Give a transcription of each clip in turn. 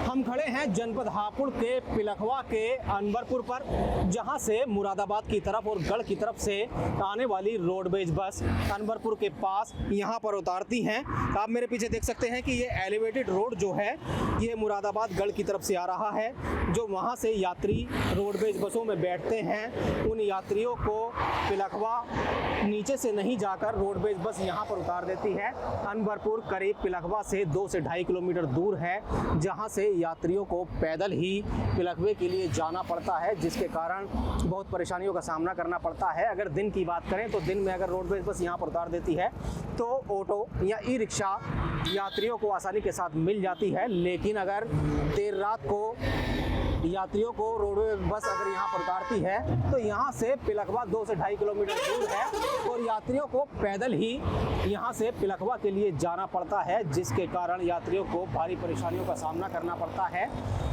हम खड़े हैं जनपद हापुड़ के पिलखवा के अनवरपुर पर, जहां से मुरादाबाद की तरफ और गढ़ की तरफ से आने वाली रोडवेज बस अनवरपुर के पास यहां पर उतारती हैं। आप मेरे पीछे देख सकते हैं कि ये एलिवेटेड रोड जो है ये मुरादाबाद गढ़ की तरफ से आ रहा है। जो वहां से यात्री रोडवेज बसों में बैठते हैं उन यात्रियों को पिलखवा नीचे से नहीं जाकर रोडवेज बस यहां पर उतार देती है। अनवरपुर करीब पिलखवा से 2 से 2.5 किलोमीटर दूर है, जहां से यात्रियों को पैदल ही पिलखवे के लिए जाना पड़ता है, जिसके कारण बहुत परेशानियों का सामना करना पड़ता है। अगर दिन की बात करें तो दिन में अगर रोडवेज बस यहाँ पर उतार देती है तो ऑटो या ई रिक्शा यात्रियों को आसानी के साथ मिल जाती है, लेकिन अगर देर रात को यात्रियों को रोडवेज बस अगर यहाँ पर उतारती है तो यहाँ से पिलखवा 2 से 2.5 किलोमीटर दूर है और यात्रियों को पैदल ही यहाँ से पिलखवा के लिए जाना पड़ता है, जिसके कारण यात्रियों को भारी परेशानियों का सामना करना पड़ता है।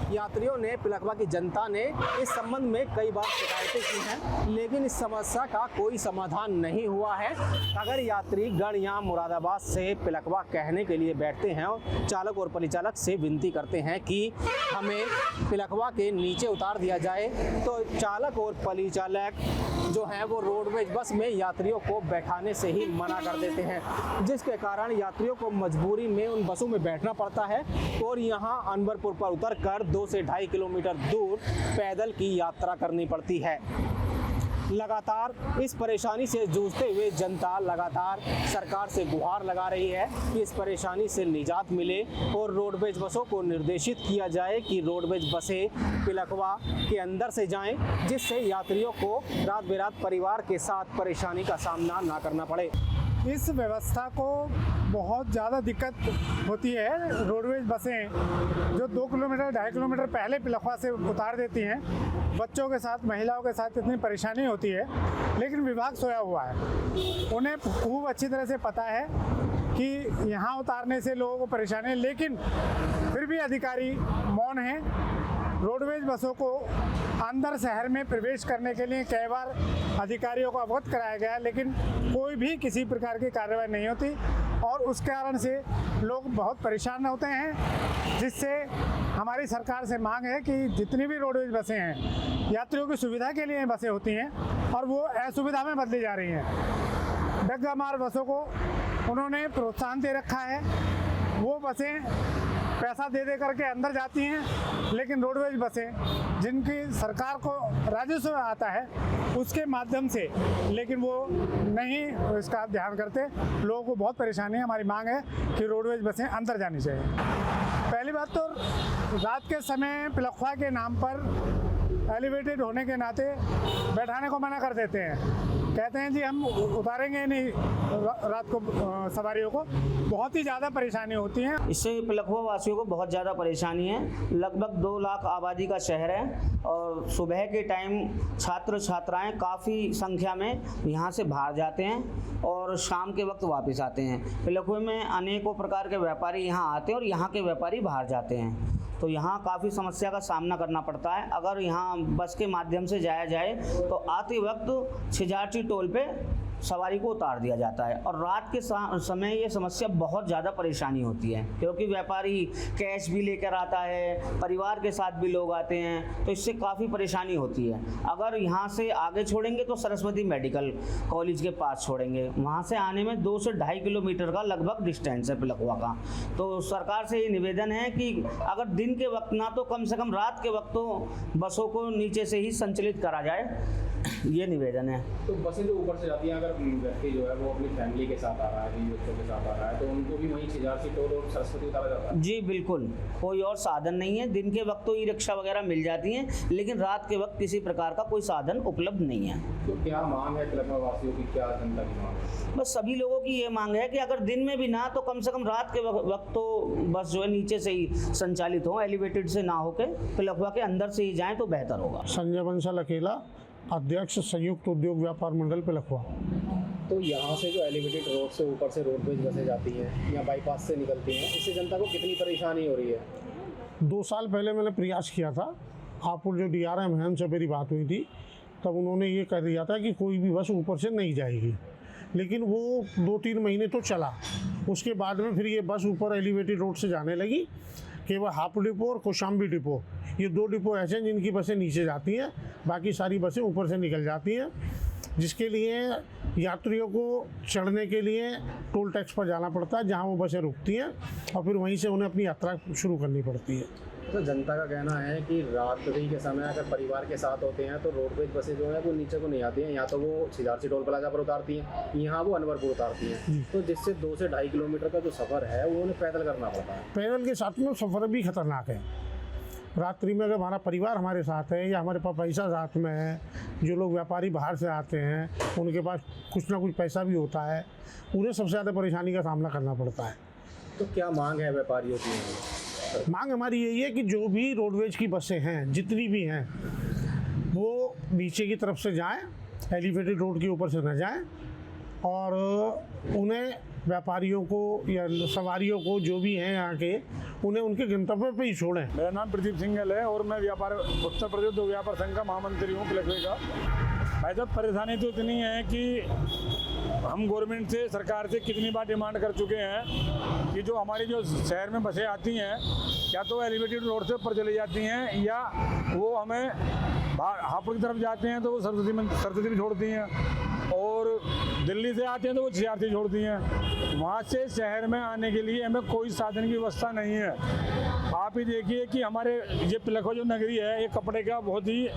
यात्रियों ने, पिलखवा की जनता ने इस संबंध में कई बार शिकायतें की हैं, लेकिन इस समस्या का कोई समाधान नहीं हुआ है। अगर यात्री गढ़ या मुरादाबाद से पिलखवा कहने के लिए बैठते हैं और चालक और परिचालक से विनती करते हैं कि हमें पिलखवा के नीचे उतार दिया जाए, तो चालक और परिचालक जो हैं वो रोडवेज बस में यात्रियों को बैठाने से ही मना कर देते हैं, जिसके कारण यात्रियों को मजबूरी में उन बसों में बैठना पड़ता है और यहाँ अनवरपुर पर उतरकर 2 से 2.5 किलोमीटर दूर पैदल की यात्रा करनी पड़ती है। लगातार इस परेशानी से जूझते हुए जनता लगातार सरकार से गुहार लगा रही है कि इस परेशानी से निजात मिले और रोडवेज बसों को निर्देशित किया जाए कि रोडवेज बसें पिलखवा के अंदर से जाएं, जिससे यात्रियों को रात बेरात परिवार के साथ परेशानी का सामना ना करना पड़े। इस व्यवस्था को बहुत ज़्यादा दिक्कत होती है। रोडवेज बसें जो 2 किलोमीटर 2.5 किलोमीटर पहले पिलखवा से उतार देती हैं, बच्चों के साथ, महिलाओं के साथ इतनी परेशानी होती है, लेकिन विभाग सोया हुआ है। उन्हें खूब अच्छी तरह से पता है कि यहाँ उतारने से लोगों को परेशानी है, लेकिन फिर भी अधिकारी मौन हैं। रोडवेज बसों को अंदर शहर में प्रवेश करने के लिए कई बार अधिकारियों को अवगत कराया गया, लेकिन कोई भी किसी प्रकार की कार्रवाई नहीं होती और उस कारण से लोग बहुत परेशान होते हैं। जिससे हमारी सरकार से मांग है कि जितनी भी रोडवेज बसें हैं, यात्रियों की सुविधा के लिए बसें होती हैं और वो असुविधा में बदली जा रही हैं। डग्गा मार बसों को उन्होंने प्रोत्साहन दे रखा है, वो बसें पैसा दे करके अंदर जाती हैं, लेकिन रोडवेज बसें जिनकी सरकार को राजस्व आता है उसके माध्यम से, लेकिन वो नहीं इसका ध्यान करते। लोगों को बहुत परेशानी है। हमारी मांग है कि रोडवेज बसें अंदर जानी चाहिए। पहली बात तो रात के समय पिलखवा के नाम पर एलिवेटेड होने के नाते बैठाने को मना कर देते हैं। कहते हैं जी हम उतारेंगे नहीं रात को सवारियों को। बहुत ही ज़्यादा परेशानी होती है। इससे पिलखवा वासियों को बहुत ज़्यादा परेशानी है। लगभग 2 लाख आबादी का शहर है और सुबह के टाइम छात्र छात्राएं काफ़ी संख्या में यहाँ से बाहर जाते हैं और शाम के वक्त वापस आते हैं। पिलखवे में अनेकों प्रकार के व्यापारी यहाँ आते हैं और यहाँ के व्यापारी बाहर जाते हैं, तो यहाँ काफ़ी समस्या का सामना करना पड़ता है। अगर यहाँ बस के माध्यम से जाया जाए तो आते वक्त छिजारची टोल पे सवारी को उतार दिया जाता है और रात के समय ये समस्या बहुत ज़्यादा परेशानी होती है, क्योंकि व्यापारी कैश भी लेकर आता है, परिवार के साथ भी लोग आते हैं, तो इससे काफ़ी परेशानी होती है। अगर यहाँ से आगे छोड़ेंगे तो सरस्वती मेडिकल कॉलेज के पास छोड़ेंगे, वहाँ से आने में 2 से 2.5 किलोमीटर का लगभग डिस्टेंस है पिलखवा का। तो सरकार से ये निवेदन है कि अगर दिन के वक्त ना तो कम से कम रात के वक्त तो बसों को नीचे से ही संचालित करा जाए, ये निवेदन है। तो बसें जो ऊपर से जाती हैं, अगर व्यक्ति जो है वो अपनी फैमिली के साथ आ रहा है, बच्चों के साथ आ रहा है, तो उनको भी वहीं छिजारची टोल और सरस्वती उतारा जाता है? जी बिल्कुल, कोई और साधन नहीं है। दिन के वक्त तो ई रिक्शा वगैरह मिल जाती हैं, लेकिन रात के वक्त किसी प्रकार का कोई साधन उपलब्ध नहीं है। तो क्या मांग है पिलखवा वासियों की, क्या जनता की मांग है? बस सभी लोगों की ये मांग है कि अगर दिन में भी ना तो कम से कम रात के वक्त तो बस जो है नीचे से ही संचालित हो, एलिवेटेड से ना होकर पिलखवा के अंदर से ही जाएँ तो बेहतर होगा। संजय बंसल अकेला, अध्यक्ष संयुक्त उद्योग व्यापार मंडल पिलखवा। तो यहाँ से जो एलिवेटेड रोड से ऊपर से रोडवेज बसें जाती हैं या बाईपास से निकलती हैं, इससे जनता को कितनी परेशानी हो रही है? 2 साल पहले मैंने प्रयास किया था, हापुड़ जो DRM है उनसे मेरी बात हुई थी, तब उन्होंने ये कह दिया था कि कोई भी बस ऊपर से नहीं जाएगी, लेकिन वो 2-3 महीने तो चला। उसके बाद में फिर ये बस ऊपर एलिवेटेड रोड से जाने लगी, केवल हापुड़ डिपो और कौशाम्बी डिपो, ये 2 डिपो ऐसे हैं जिनकी बसें नीचे जाती हैं, बाकी सारी बसें ऊपर से निकल जाती हैं, जिसके लिए यात्रियों को चढ़ने के लिए टोल टैक्स पर जाना पड़ता है, जहां वो बसें रुकती हैं और फिर वहीं से उन्हें अपनी यात्रा शुरू करनी पड़ती है। तो जनता का कहना है कि रात्रि के समय अगर परिवार के साथ होते हैं तो रोडवेज बसें जो है वो नीचे को नहीं आती हैं, या तो वो छिजारसी टोल प्लाजा पर उतारती हैं, यहाँ वो अनवरपुर उतारती हैं, तो जिससे 2 से 2.5 किलोमीटर का जो सफ़र है वो उन्हें पैदल करना पड़ता है। पैदल के साथ में सफ़र भी खतरनाक है। रात्रि में अगर हमारा परिवार हमारे साथ है या हमारे पास पैसा साथ में है, जो लोग व्यापारी बाहर से आते हैं उनके पास कुछ ना कुछ पैसा भी होता है, उन्हें सबसे ज़्यादा परेशानी का सामना करना पड़ता है। तो क्या मांग है व्यापारियों की? मांग हमारी यही है कि जो भी रोडवेज की बसें हैं, जितनी भी हैं, वो नीचे की तरफ से जाएं, एलिवेटेड रोड के ऊपर से न जाएं, और उन्हें व्यापारियों को या सवारियों को जो भी हैं यहाँ के, उन्हें उनके गंतव्य पे ही छोड़ें। मेरा नाम प्रदीप सिंघल है और मैं उत्तर प्रदेश दो व्यापार संघ का महामंत्री हूँ पिलखवे का। भाई साहब, परेशानी तो इतनी है कि हम गवर्नमेंट से, सरकार से कितनी बार डिमांड कर चुके हैं कि जो हमारी जो शहर में बसें आती हैं, या तो एलिवेटेड रोड से ऊपर चली जाती हैं, या वो हमें हापुड़ की तरफ जाते हैं तो वो सरस्वती में छोड़ती हैं, और दिल्ली से आते हैं तो वो छियारसी छोड़ती हैं। वहाँ से शहर में आने के लिए हमें कोई साधन की व्यवस्था नहीं है। आप ही देखिए कि हमारे ये पिलखवा जो नगरी है, ये कपड़े का बहुत ही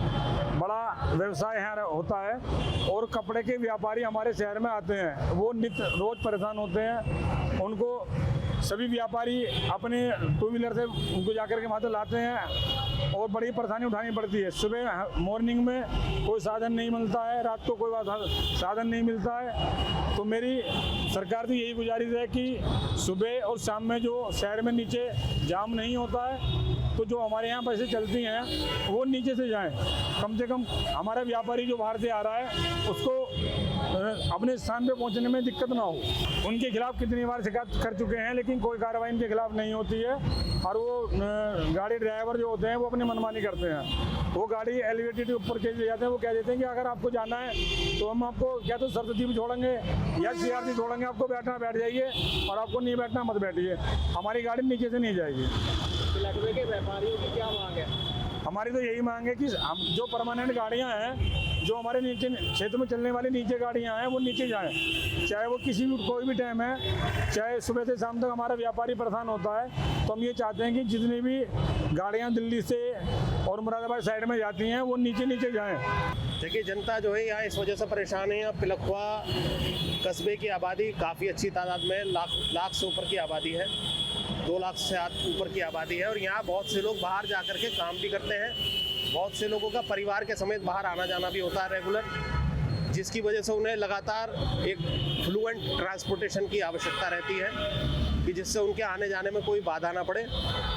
बड़ा व्यवसाय यहाँ होता है, और कपड़े के व्यापारी हमारे शहर में आते हैं, वो नित्य रोज़ परेशान होते हैं। उनको सभी व्यापारी अपने 2 व्हीलर से उनको जाकर के वहाँ से लाते हैं और बड़ी परेशानी उठानी पड़ती है। सुबह मॉर्निंग में कोई साधन नहीं मिलता है, रात को कोई साधन नहीं मिलता है। तो मेरी सरकार से यही गुजारिश है कि सुबह और शाम में जो शहर में नीचे जाम नहीं होता है, तो जो हमारे यहाँ बसें चलती हैं वो नीचे से जाएं। कम से कम हमारा व्यापारी जो बाहर से आ रहा है उसको अपने स्थान पे पहुंचने में दिक्कत ना हो। उनके खिलाफ कितनी बार शिकायत कर चुके हैं, लेकिन कोई कार्रवाई इनके खिलाफ नहीं होती है, और वो गाड़ी ड्राइवर जो होते हैं वो अपनी मनमानी करते हैं। वो गाड़ी एलिवेटेड ऊपर के ले जाते हैं, वो कह देते हैं कि अगर आपको जाना है तो हम आपको क्या तो सरस्वती में छोड़ेंगे या CRC छोड़ेंगे, आपको बैठना बैठ जाइए, और आपको नहीं बैठना मत बैठिए, हमारी गाड़ी नीचे से नहीं जाएगी। पिलखवे के व्यापारियों की क्या मांग है? हमारी तो यही मांग है कि हम जो परमानेंट गाड़ियां हैं, जो हमारे नीचे क्षेत्र में चलने वाली नीचे गाड़ियां हैं, वो नीचे जाएं, चाहे वो किसी भी कोई भी टाइम है, चाहे सुबह से शाम तक हमारा व्यापारी परेशान होता है। तो हम ये चाहते हैं कि जितनी भी गाड़ियां दिल्ली से और मुरादाबाद साइड में जाती हैं वो नीचे जाएं। देखिए, जनता जो है यहाँ इस वजह से परेशान है। यहाँ पिलखवा कस्बे की आबादी काफ़ी अच्छी तादाद में, लाख से ऊपर की आबादी है, 2 लाख से ऊपर की आबादी है, और यहाँ बहुत से लोग बाहर जा कर के काम भी करते हैं। बहुत से लोगों का परिवार के समेत बाहर आना जाना भी होता है रेगुलर, जिसकी वजह से उन्हें लगातार एक फ्लुएंट ट्रांसपोर्टेशन की आवश्यकता रहती है कि जिससे उनके आने जाने में कोई बाधा ना पड़े।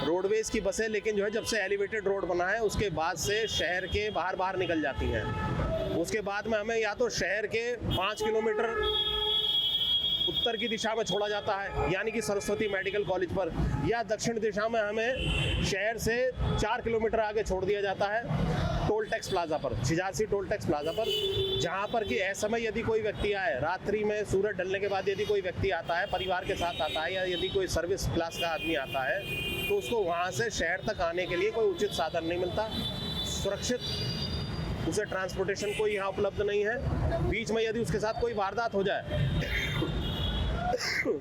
रोडवेज की बसें लेकिन जो है, जब से एलिवेटेड रोड बना है उसके बाद से शहर के बाहर निकल जाती हैं। उसके बाद में हमें या तो शहर के 5 किलोमीटर उत्तर की दिशा में छोड़ा जाता है, यानी कि सरस्वती मेडिकल कॉलेज पर, या दक्षिण दिशा में हमें शहर से 4 किलोमीटर आगे छोड़ दिया जाता है टोल टैक्स प्लाजा पर, छिजारसी टोल टैक्स प्लाजा पर, जहां पर कि असमय यदि कोई व्यक्ति आए, रात्रि में सूरज ढलने के बाद यदि कोई व्यक्ति आता है, परिवार के साथ आता है, या यदि कोई सर्विस क्लास का आदमी आता है, तो उसको वहाँ से शहर तक आने के लिए कोई उचित साधन नहीं मिलता, सुरक्षित उसे ट्रांसपोर्टेशन कोई यहाँ उपलब्ध नहीं है। बीच में यदि उसके साथ कोई वारदात हो जाए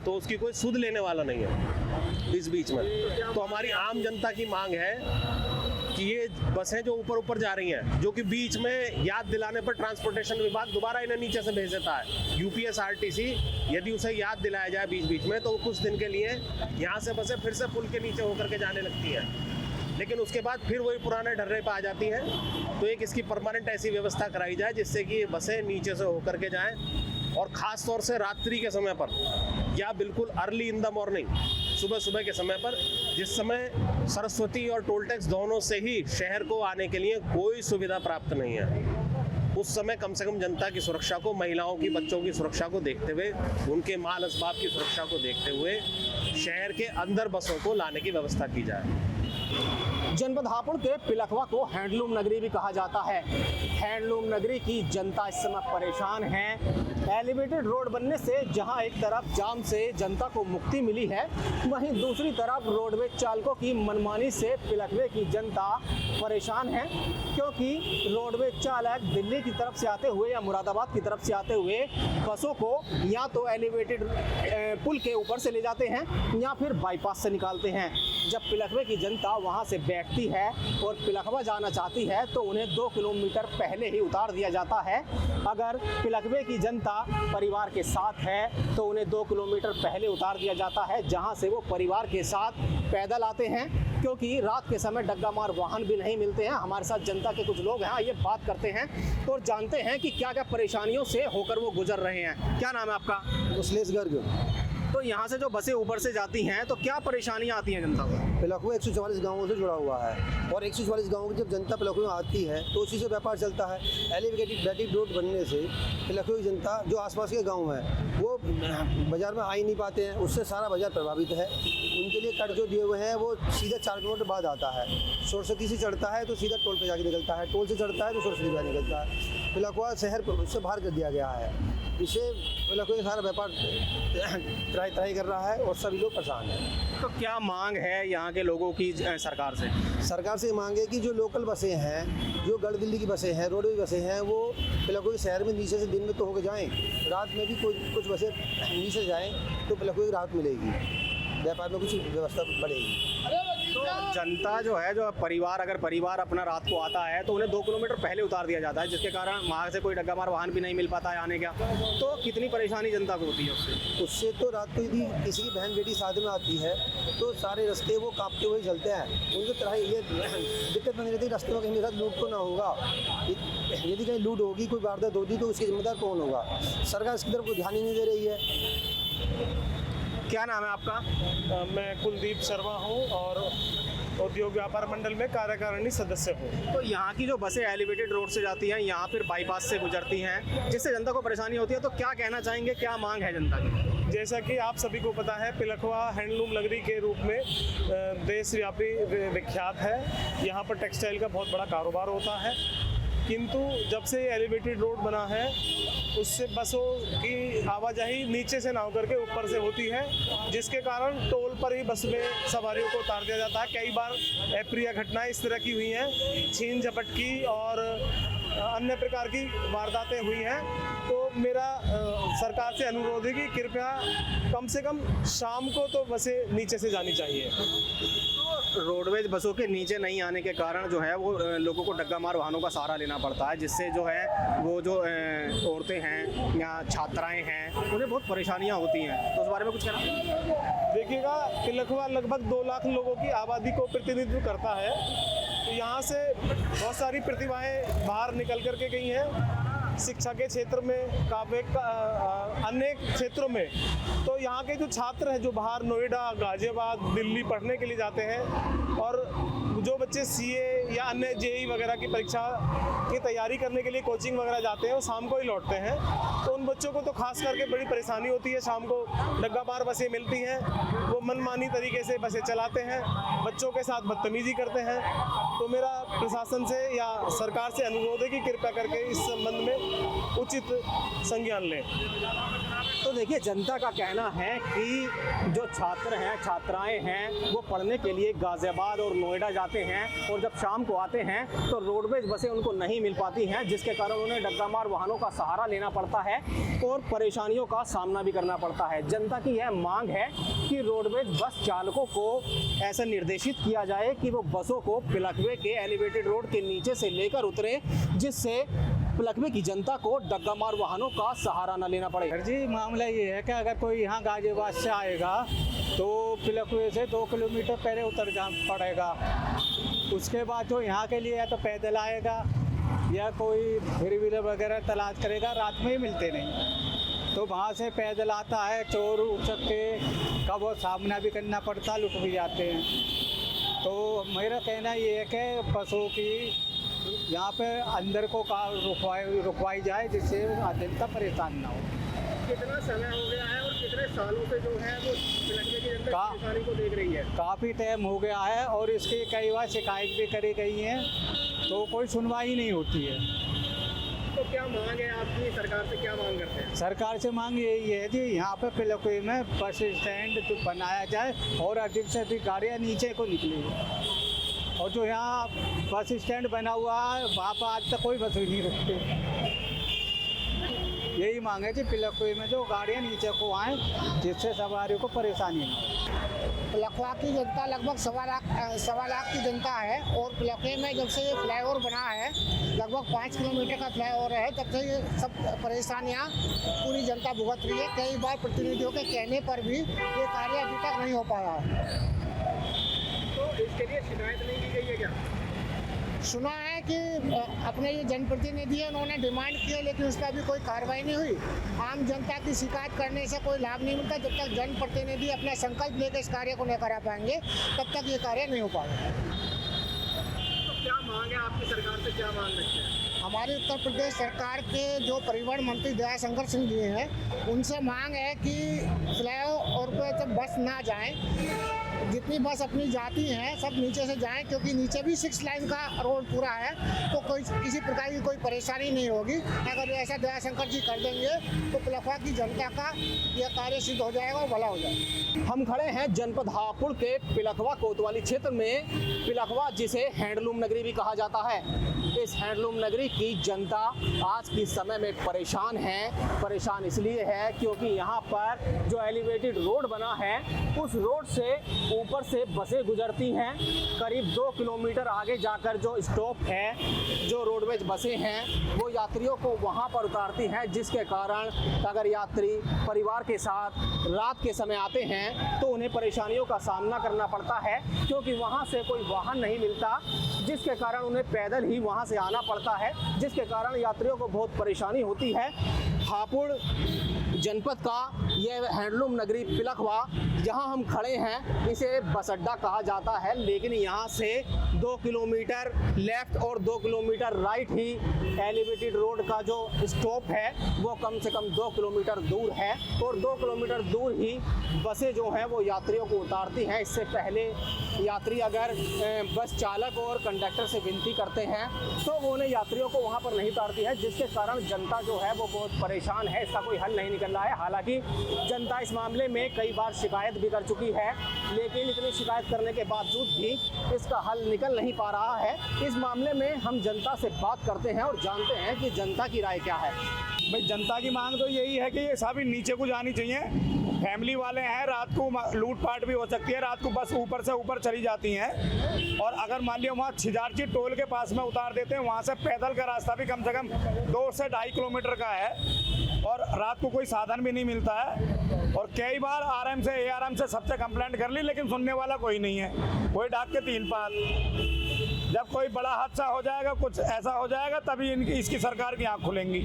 तो उसकी कोई सुध लेने वाला नहीं है इस बीच में। तो हमारी आम जनता की मांग है कि ये बसें जो ऊपर जा रही हैं, जो कि बीच में याद दिलाने पर ट्रांसपोर्टेशन विभाग दोबारा इन्हें नीचे से भेज देता है, UPSRTC, यदि उसे याद दिलाया जाए बीच में, तो कुछ दिन के लिए यहाँ से बसें फिर से पुल के नीचे होकर के जाने लगती हैं, लेकिन उसके बाद फिर वही पुराने ढर्रे पर आ जाती हैं। तो एक इसकी परमानेंट ऐसी व्यवस्था कराई जाए जिससे कि ये बसें नीचे से होकर के जाएँ, और ख़ास तौर से रात्रि के समय पर, या बिल्कुल अर्ली इन द मॉर्निंग, सुबह के समय पर, जिस समय सरस्वती और टोल टैक्स दोनों से ही शहर को आने के लिए कोई सुविधा प्राप्त नहीं है, उस समय कम से कम जनता की सुरक्षा को, महिलाओं की, बच्चों की सुरक्षा को देखते हुए, उनके माल असबाब की सुरक्षा को देखते हुए शहर के अंदर बसों को लाने की व्यवस्था की जाए। जनपद हापुड़ के पिलखवा को हैंडलूम नगरी भी कहा जाता है। हैंडलूम नगरी की जनता इस समय परेशान है। एलिवेटेड रोड बनने से जहां एक तरफ जाम से जनता को मुक्ति मिली है, वहीं दूसरी तरफ रोडवेज चालकों की मनमानी से पिलखवे की जनता परेशान है, क्योंकि रोडवेज चालक दिल्ली की तरफ से आते हुए या मुरादाबाद की तरफ से आते हुए बसों को या तो एलिवेटेड पुल के ऊपर से ले जाते हैं या फिर बाईपास से निकालते हैं। जब पिलखवे की जनता वहां से बैठती है और पिलखवा जाना चाहती है तो उन्हें 2 किलोमीटर पहले ही उतार दिया जाता है। अगर पिलखवे की जनता परिवार के साथ है तो उन्हें 2 किलोमीटर पहले उतार दिया जाता है, जहां से वो परिवार के साथ पैदल आते हैं, क्योंकि रात के समय डग्गामार वाहन भी नहीं मिलते हैं। हमारे साथ जनता के कुछ लोग हैं, ये बात करते हैं और जानते हैं कि क्या क्या परेशानियों से होकर वो गुजर रहे हैं। क्या नाम है आपका? कुशलेश गर्ग। तो यहाँ से जो बसें ऊपर से जाती हैं तो क्या परेशानियाँ आती हैं जनता को? पिलखवा 144 गांवों से जुड़ा हुआ है और 144 गांवों की जब जनता पिलखवा में आती है तो उसी से व्यापार चलता है। एलिवेटेड रोड बनने से पिलखवा की जनता जो आसपास के गांव हैं वो बाज़ार में आ ही नहीं पाते हैं, उससे सारा बाज़ार प्रभावित है। उनके लिए कट जो दिए हुए हैं वो सीधा 4 किलोमीटर बाद आता है। सरस्वती से चढ़ता है तो सीधा टोल पे जाके निकलता है, टोल से चढ़ता है तो सरस्वती पे निकलता है। पिलखवा शहर उससे बाहर कर दिया गया है। इससे पिलखवा का सारा व्यापार त्राही कर रहा है और सभी लोग परेशान हैं। तो क्या मांग है यहाँ के लोगों की सरकार से? सरकार से मांग है कि जो लोकल बसें हैं, जो गढ़ दिल्ली की बसें हैं, रोडवेज बसें हैं, वो पिलखवा के शहर में नीचे से दिन में तो होकर जाएं, रात में भी कुछ बसें नीचे जाएं तो पिलखवा की राहत मिलेगी, व्यापार में कुछ व्यवस्था बढ़ेगी। तो जनता जो है, जो अगर परिवार अपना रात को आता है तो उन्हें 2 किलोमीटर पहले उतार दिया जाता है, जिसके कारण वहाँ से कोई डग्गामार वाहन भी नहीं मिल पाता है आने का। तो कितनी परेशानी जनता को होती है उससे तो रात को यदि किसी की बहन बेटी साथ में आती है तो सारे रास्ते वो कांपते हुए चलते हैं। उनको तरह ये दिक्कत बनी रहती है रास्ते में कहीं मेरे साथ लूट तो ना होगा। यदि कहीं लूट होगी, कोई वारदात होगी तो उसकी जिम्मेदार कौन होगा? सरकार इसकी तरफ कोई ध्यान ही नहीं दे रही है। क्या नाम है आपका? मैं कुलदीप शर्मा हूँ और उद्योग व्यापार मंडल में कार्यकारिणी सदस्य हूँ। तो यहाँ की जो बसें एलिवेटेड रोड से जाती हैं, यहाँ फिर बाईपास से गुजरती हैं, जिससे जनता को परेशानी होती है, तो क्या कहना चाहेंगे, क्या मांग है जनता की? जैसा कि आप सभी को पता है, पिलखवा हैंडलूम नगरी के रूप में देशव्यापी विख्यात है। यहाँ पर टेक्सटाइल का बहुत बड़ा कारोबार होता है, किंतु जब से एलिवेटेड रोड बना है उससे बसों की आवाजाही नीचे से ना होकर के ऊपर से होती है, जिसके कारण टोल पर ही बस में सवारियों को उतार दिया जाता है। कई बार अप्रिय घटनाएं इस तरह की हुई हैं, छीन झपट की और अन्य प्रकार की वारदातें हुई हैं। तो मेरा सरकार से अनुरोध है कि कृपया कम से कम शाम को तो बसें नीचे से जानी चाहिए। रोडवेज बसों के नीचे नहीं आने के कारण जो है वो लोगों को डग्गामार वाहनों का सहारा लेना पड़ता है, जिससे जो है वो जो औरतें हैं या छात्राएं हैं उन्हें बहुत परेशानियां होती हैं। तो उस बारे में कुछ कहना? देखिएगा, पिलखवा लगभग 2 लाख लोगों की आबादी को प्रतिनिधित्व करता है। तो यहाँ से बहुत सारी प्रतिभाएं बाहर निकल कर के गई हैं, शिक्षा के क्षेत्र में, काव्य अन्य क्षेत्रों में। तो यहाँ के जो छात्र हैं जो बाहर नोएडा, गाजियाबाद, दिल्ली पढ़ने के लिए जाते हैं, और जो बच्चे सीए या अन्य जेई वगैरह की परीक्षा की तैयारी करने के लिए कोचिंग वगैरह जाते हैं, वो शाम को ही लौटते हैं। तो उन बच्चों को तो खास करके बड़ी परेशानी होती है। शाम को डग्गामार बसें मिलती हैं, वो मनमानी तरीके से बसें चलाते हैं, बच्चों के साथ बदतमीजी करते हैं। तो मेरा प्रशासन से या सरकार से अनुरोध है कि कृपया करके इस संबंध में उचित संज्ञान लें। तो देखिए, जनता का कहना है कि जो छात्र हैं, छात्राएं हैं, वो पढ़ने के लिए गाजियाबाद और नोएडा जाते हैं, और जब शाम को आते हैं तो रोडवेज बसें उनको नहीं मिल पाती हैं, जिसके कारण उन्हें डग्गामार वाहनों का सहारा लेना पड़ता है और परेशानियों का सामना भी करना पड़ता है। जनता की यह मांग है कि रोडवेज बस चालकों को ऐसा निर्देशित किया जाए कि वो बसों को पिलखवे के एलिवेटेड रोड के नीचे से लेकर उतरे, जिससे पिलखवे की जनता को डग्गामार वाहनों का सहारा न लेना पड़े। सर जी, मामला ये है कि अगर कोई यहाँ गाजियाबाद से आएगा तो पिलखवे से 2 किलोमीटर पहले उतर जाना पड़ेगा। उसके बाद जो यहाँ के लिए या तो पैदल आएगा या कोई थ्री व्हीलर वगैरह तलाश करेगा, रात में ही मिलते नहीं। तो वहाँ से पैदल आता है, चोर उचक के का वो सामना भी करना पड़ता, लुट भी जाते हैं। तो मेरा कहना ये है कि बसों की यहाँ पे अंदर को रुकवाई जाए, जिससे जनता परेशान ना हो। कितना समय हो गया है और कितने सालों से जो है वो पिलखवे की जनता का- परेशानी को देख रही है? काफ़ी टाइम हो गया है और इसकी कई बार शिकायत भी करी गई है, तो कोई सुनवाई नहीं होती है। तो क्या मांग है आपकी, सरकार से क्या मांग करते हैं? सरकार से मांग यही है कि यहाँ पे पिलखवे में बस स्टैंड जो बनाया जाए और अधिक से अधिक गाड़ियाँ नीचे को निकली, और जो यहाँ बस स्टैंड बना हुआ है वहाँ पर आज तक कोई बस ही नहीं रुकती। यही मांग है कि पिलखवे में जो गाड़ियाँ नीचे को आएँ, जिससे सवारियों को परेशानी ना हो। पिलखवा की जनता लगभग सवा लाख की जनता है, और पिलखवे में जब से ये फ्लाईओवर बना है, लगभग 5 किलोमीटर का फ्लाईओवर है, तब से ये सब परेशानियां पूरी जनता भुगत रही है। कई बार प्रतिनिधियों के कहने पर भी ये कार्य अभी तक नहीं हो पाया है। तो इसके लिए शिकायत नहीं की गई है क्या? सुना है कि अपने ये जनप्रतिनिधि है, उन्होंने डिमांड की है, लेकिन उस पर अभी कोई कार्रवाई नहीं हुई। आम जनता की शिकायत करने से कोई लाभ नहीं मिलता। जब तक जनप्रतिनिधि अपना संकल्प लेकर इस कार्य को नहीं करा पाएंगे, तब तक ये कार्य नहीं हो पाएगा। तो क्या मांग है आपकी, सरकार से क्या मांग रखते हैं? हमारी उत्तर प्रदेश सरकार के जो परिवहन मंत्री दयाशंकर सिंह जी हैं, उनसे मांग है कि फ्लाईओवर पर जब बस ना जाएं, जितनी बस अपनी जाती हैं सब नीचे से जाएं, क्योंकि नीचे भी 6 लाइन का रोड पूरा है, तो कोई किसी प्रकार की कोई परेशानी नहीं होगी। अगर ऐसा दयाशंकर जी कर देंगे तो पिलखवा की जनता का यह कार्य सिद्ध हो जाएगा और भला हो जाएगा। हम खड़े हैं जनपद हापुड़ के पिलखवा कोतवाली क्षेत्र में। पिलखवा जिसे हैंडलूम नगरी भी कहा जाता है, इस हैंडलूम नगरी की जनता आज के समय में परेशान है। परेशान इसलिए है क्योंकि यहाँ पर जो एलिवेटेड रोड बना है, उस रोड से ऊपर से बसें गुजरती हैं। करीब 2 किलोमीटर आगे जाकर जो स्टॉप है, जो रोडवेज बसें हैं, वो यात्रियों को वहाँ पर उतारती हैं, जिसके कारण अगर यात्री परिवार के साथ रात के समय आते हैं तो उन्हें परेशानियों का सामना करना पड़ता है, क्योंकि वहाँ से कोई वाहन नहीं मिलता, जिसके कारण उन्हें पैदल ही वहाँ से आना पड़ता है, जिसके कारण यात्रियों को बहुत परेशानी होती है। हापुड़ जनपद का यह हैंडलूम नगरी पिलखवा, जहां हम खड़े हैं, इसे बस अड्डा कहा जाता है, लेकिन यहां से 2 किलोमीटर लेफ्ट और 2 किलोमीटर राइट ही एलिवेटेड रोड का जो स्टॉप है वो कम से कम 2 किलोमीटर दूर है, और 2 किलोमीटर दूर ही बसें जो हैं वो यात्रियों को उतारती हैं। इससे पहले यात्री अगर बस चालक और कंडक्टर से विनती करते हैं तो वो उन्हें यात्रियों को वहाँ पर नहीं उतारती है, जिसके कारण जनता जो है वो बहुत परेशान है। इसका कोई हल नहीं निकल रहा है। हालांकि जनता इस मामले में कई बार शिकायत भी कर चुकी है, लेकिन इतनी शिकायत करने के बावजूद भी इसका हल निकल नहीं पा रहा है। इस मामले में हम जनता से बात करते हैं और जानते हैं कि जनता की राय क्या है। भाई जनता की मांग तो यही है कि ये सभी नीचे को जानी चाहिए। फैमिली वाले हैं, रात को लूटपाट भी हो सकती है, रात को बस ऊपर से ऊपर चली जाती हैं, और अगर मान लिया वहाँ छिजारची टोल के पास में उतार देते हैं, वहाँ से पैदल का रास्ता भी कम से कम 2 से 2.5 किलोमीटर का है, और रात को कोई साधन भी नहीं मिलता है। और कई बार आरएम से एआरएम से सबसे कंप्लेंट कर ली, लेकिन सुनने वाला कोई नहीं है, कोई डाक के 3 पात। जब कोई बड़ा हादसा हो जाएगा, कुछ ऐसा हो जाएगा, तभी इसकी सरकार की आँख खुलेंगी,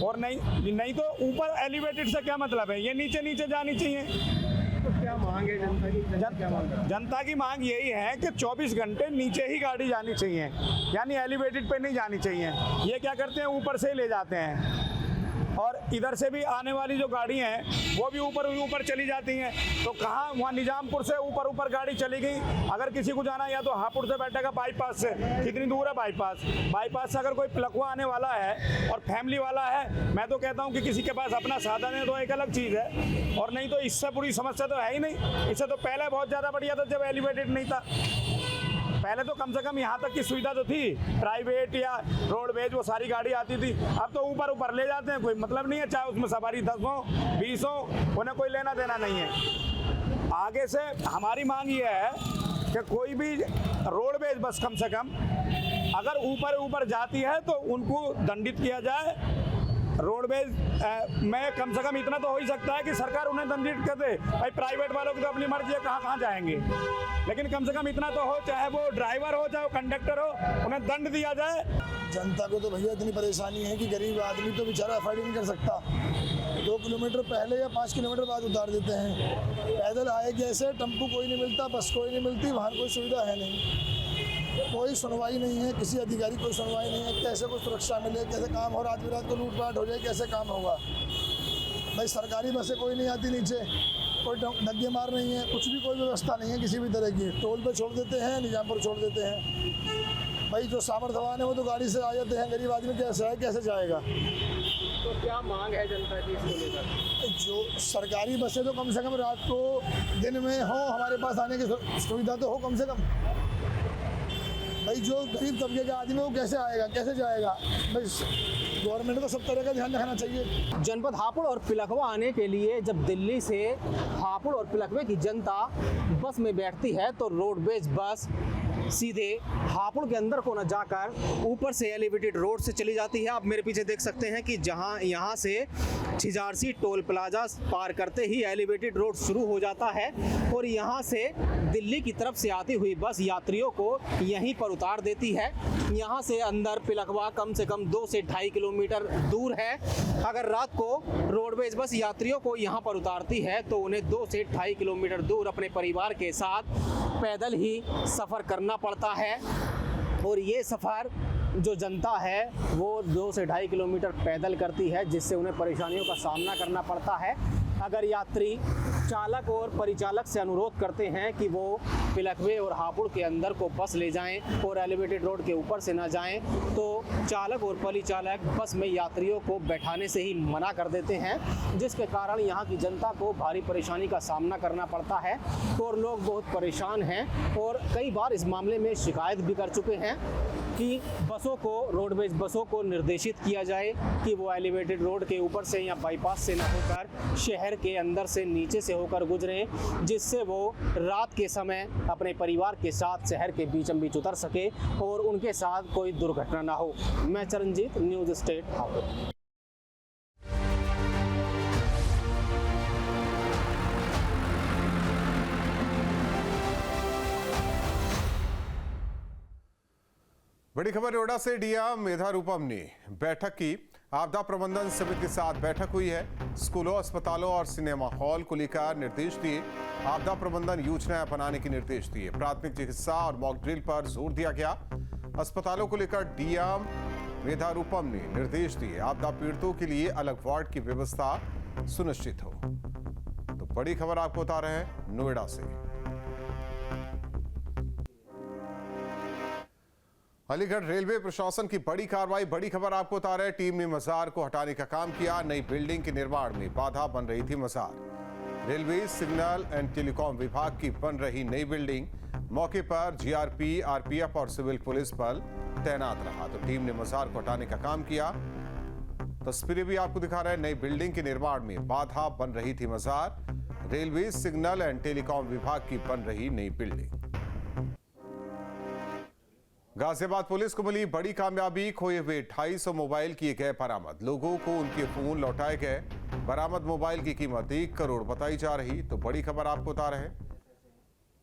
और नहीं तो ऊपर एलिवेटेड से क्या मतलब है, ये नीचे नीचे जानी चाहिए। तो क्या मांग है जनता की, क्या मांग है? जनता की मांग यही है कि 24 घंटे नीचे ही गाड़ी जानी चाहिए, यानी एलिवेटेड पे नहीं जानी चाहिए। ये क्या करते हैं, ऊपर से ही ले जाते हैं, और इधर से भी आने वाली जो गाड़ी हैं वो भी ऊपर चली जाती हैं। तो कहाँ, वहाँ निजामपुर से ऊपर गाड़ी चली गई। अगर किसी को जाना है या तो हापुड़ से बैठेगा बाईपास से, कितनी दूर है बाईपास से अगर कोई पिलखवा आने वाला है और फैमिली वाला है, मैं तो कहता हूँ कि किसी के पास अपना साधन है तो एक अलग चीज़ है, और नहीं तो इससे पूरी समस्या तो है ही नहीं। इससे तो पहले बहुत ज़्यादा बढ़िया था जब एलिवेटेड नहीं था। पहले तो कम से कम यहाँ तक की सुविधा तो थी, प्राइवेट या रोडवेज वो सारी गाड़ी आती थी। अब तो ऊपर ले जाते हैं, कोई मतलब नहीं है, चाहे उसमें सवारी 10 हो 20 हो, उन्हें कोई लेना देना नहीं है। आगे से हमारी मांग ये है कि कोई भी रोडवेज बस कम से कम अगर ऊपर जाती है तो उनको दंडित किया जाए। रोडवेज में कम से कम इतना तो हो ही सकता है कि सरकार उन्हें दंडित कर दे। भाई प्राइवेट वालों की तो अपनी मर्जी है, कहाँ जाएंगे, लेकिन कम से कम इतना तो हो, चाहे वो ड्राइवर हो चाहे वो कंडक्टर हो, उन्हें दंड दिया जाए। जनता को तो भैया इतनी परेशानी है कि गरीब आदमी तो बेचारा अफोर्ड नहीं कर सकता। 2 किलोमीटर पहले या 5 किलोमीटर बाद उतार देते हैं। पैदल आए कैसे, टेम्पू कोई नहीं मिलता, बस कोई नहीं मिलती, वहाँ कोई सुविधा है नहीं, कोई सुनवाई नहीं है, किसी अधिकारी कोई सुनवाई नहीं है। कैसे कोई सुरक्षा मिले, कैसे काम हो, रात को लूटपाट हो जाए, कैसे काम होगा। भाई सरकारी बसें कोई नहीं आती नीचे, कोई डग्गे मार नहीं है, कुछ भी कोई व्यवस्था नहीं है किसी भी तरह की। टोल पे छोड़ देते हैं, निजामपुर छोड़ देते हैं। भाई जो सामर्थ्यवान है वो तो गाड़ी से आ जाते हैं, गरीब आदमी कैसे है, कैसे जाएगा? तो क्या मांग है जनता की इसको लेकर? जो सरकारी बसें तो कम से कम रात को दिन में हो, हमारे पास आने की सुविधा तो हो कम से कम। भाई जो गरीब तबके का आदमी है वो कैसे आएगा, कैसे जाएगा? भाई गवर्नमेंट को सब तरह का ध्यान रखना चाहिए। जनपद हापुड़ और पिलखवा आने के लिए जब दिल्ली से हापुड़ और पिलखवे की जनता बस में बैठती है तो रोडवेज बस सीधे हापुड़ के अंदर को न जाकर ऊपर से एलिवेटेड रोड से चली जाती है। आप मेरे पीछे देख सकते हैं कि जहां यहां से छिजारसी टोल प्लाजा पार करते ही एलिवेटेड रोड शुरू हो जाता है और यहां से दिल्ली की तरफ से आती हुई बस यात्रियों को यहीं पर उतार देती है। यहां से अंदर पिलखवा कम से कम 2 से 2.5 किलोमीटर दूर है। अगर रात को रोडवेज बस यात्रियों को यहां पर उतारती है तो उन्हें 2 से 2.5 किलोमीटर दूर अपने परिवार के साथ पैदल ही सफ़र करना पड़ता है और ये सफ़र जो जनता है वो 2 से 2.5 किलोमीटर पैदल करती है, जिससे उन्हें परेशानियों का सामना करना पड़ता है। अगर यात्री चालक और परिचालक से अनुरोध करते हैं कि वो पिलखवे और हापुड़ के अंदर को बस ले जाएं और एलिवेटेड रोड के ऊपर से ना जाएं, तो चालक और परिचालक बस में यात्रियों को बैठाने से ही मना कर देते हैं, जिसके कारण यहाँ की जनता को भारी परेशानी का सामना करना पड़ता है और लोग बहुत परेशान हैं और कई बार इस मामले में शिकायत भी कर चुके हैं कि बसों को, रोडवेज बसों को निर्देशित किया जाए कि वो एलिवेटेड रोड के ऊपर से या बाईपास से ना होकर शहर के अंदर से नीचे से होकर गुजरें, जिससे वो रात के समय अपने परिवार के साथ शहर के बीचों बीच उतर सके और उनके साथ कोई दुर्घटना ना हो। मैं चरणजीत, न्यूज़ स्टेट हापुड़। बड़ी खबर नोएडा से। डीएम मेधा रूपम ने बैठक की। आपदा प्रबंधन समिति के साथ बैठक हुई है। स्कूलों, अस्पतालों और सिनेमा हॉल को लेकर निर्देश दिए। आपदा प्रबंधन योजनाएं बनाने के निर्देश दिए। प्राथमिक चिकित्सा और मॉक ड्रिल पर जोर दिया गया। अस्पतालों को लेकर डीएम मेधा रूपम ने निर्देश दिए। आपदा पीड़ितों के लिए अलग वार्ड की व्यवस्था सुनिश्चित हो। तो बड़ी खबर आपको बता रहे हैं नोएडा से। अलीगढ़ रेलवे प्रशासन की बड़ी कार्रवाई। बड़ी खबर आपको बता रहे हैं। टीम ने मजार को हटाने का काम किया। नई बिल्डिंग के निर्माण में बाधा बन रही थी मजार। रेलवे सिग्नल एंड टेलीकॉम विभाग की बन रही नई बिल्डिंग। मौके पर जीआरपी, आरपीएफ और सिविल पुलिस बल तैनात रहा। तो टीम ने मजार को हटाने का काम किया। तस्वीरें भी आपको दिखा रहे हैं। नई बिल्डिंग के निर्माण में बाधा बन रही थी मजार। रेलवे सिग्नल एंड टेलीकॉम विभाग की बन रही नई बिल्डिंग। गाजियाबाद पुलिस को मिली बड़ी कामयाबी। खोए हुए 250 मोबाइल किए गए बरामद। लोगों को उनके फोन लौटाए गए। बरामद मोबाइल की कीमत 1 करोड़ बताई जा रही। तो बड़ी खबर आपको बता रहे हैं।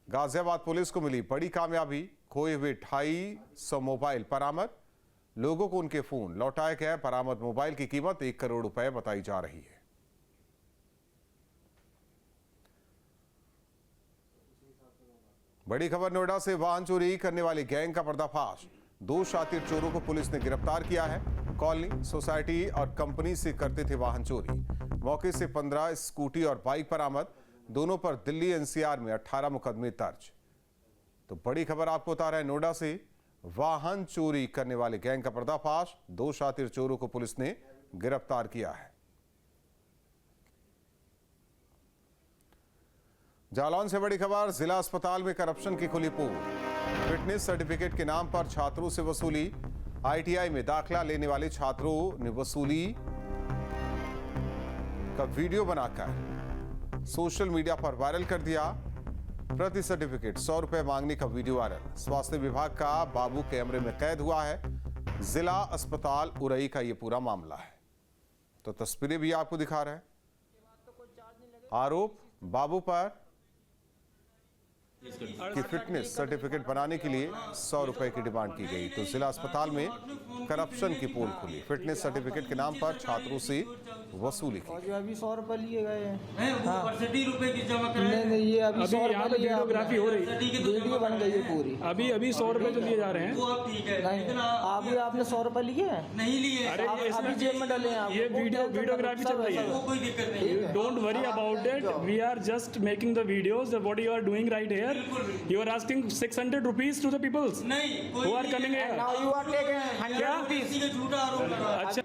गाजियाबाद पुलिस को मिली बड़ी कामयाबी। खोए हुए 250 मोबाइल बरामद। लोगों को उनके फोन लौटाए गए। बरामद मोबाइल की कीमत 1 करोड़ रुपए बताई जा रही है। बड़ी खबर नोएडा से। वाहन चोरी करने वाली गैंग का पर्दाफाश। 2 शातिर चोरों को पुलिस ने गिरफ्तार किया है। कॉलोनी, सोसाइटी और कंपनी से करते थे वाहन चोरी। मौके से 15 स्कूटी और बाइक बरामद। दोनों पर दिल्ली एनसीआर में 18 मुकदमे दर्ज। तो बड़ी खबर आपको बता रहे हैं नोएडा से। वाहन चोरी करने वाले गैंग का पर्दाफाश। 2 शातिर चोरों को पुलिस ने गिरफ्तार किया है। जालौन से बड़ी खबर। जिला अस्पताल में करप्शन की खुली पोल। फिटनेस सर्टिफिकेट के नाम पर छात्रों से वसूली। आईटीआई में दाखिला लेने वाले छात्रों ने वसूली का वीडियो बनाकर सोशल मीडिया पर वायरल कर दिया। प्रति सर्टिफिकेट 100 रुपए मांगने का वीडियो वायरल। स्वास्थ्य विभाग का बाबू कैमरे में कैद हुआ है। जिला अस्पताल उरई का यह पूरा मामला है। तो तस्वीरें भी आपको दिखा रहे हैं। आरोप बाबू पर की फिटनेस सर्टिफिकेट बनाने के लिए 100 रुपए की डिमांड की गई तो जिला अस्पताल में करप्शन की पोल खुली। फिटनेस सर्टिफिकेट के नाम पर छात्रों से वसूली की। जो अभी 100 रुपए लिए गए हैं, नहीं ये अभी 100 रुपए वीडियोग्राफी हो रही है, वीडियो बन गई है पूरी। अभी 100 रुपए जो दिए जा रहे हैं। अभी आपने 100 रुपए लिए हैं? नहीं लिए। अरे अभी जेब में डाले हैं। ये वीडियोग्राफी चल रही है। कोई दिक्कत नहीं। Don't worry about it, we are just making the videos. What you are doing right here, you are asking 600 rupees to the peoples who are coming here. Now you are taking 100 rupees. अच्छा